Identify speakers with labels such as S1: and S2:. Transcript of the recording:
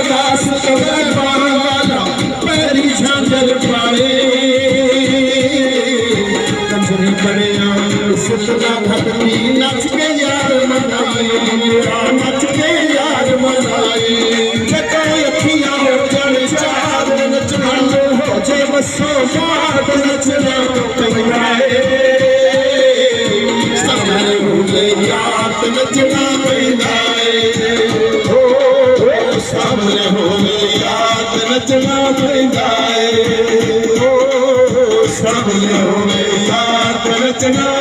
S1: दास cover वाला पैरी झांझर पाए कंजरी बड़िया सुतना भक्ति नच के यार मनाए नच के यार मनाए जगह अखियां हो जाने चार नचना हो जे बसो बात नचना कहियाए सामने भूले याद नचना पैदाए सामने होले याद नचना पैदाए सामने होले याद नचना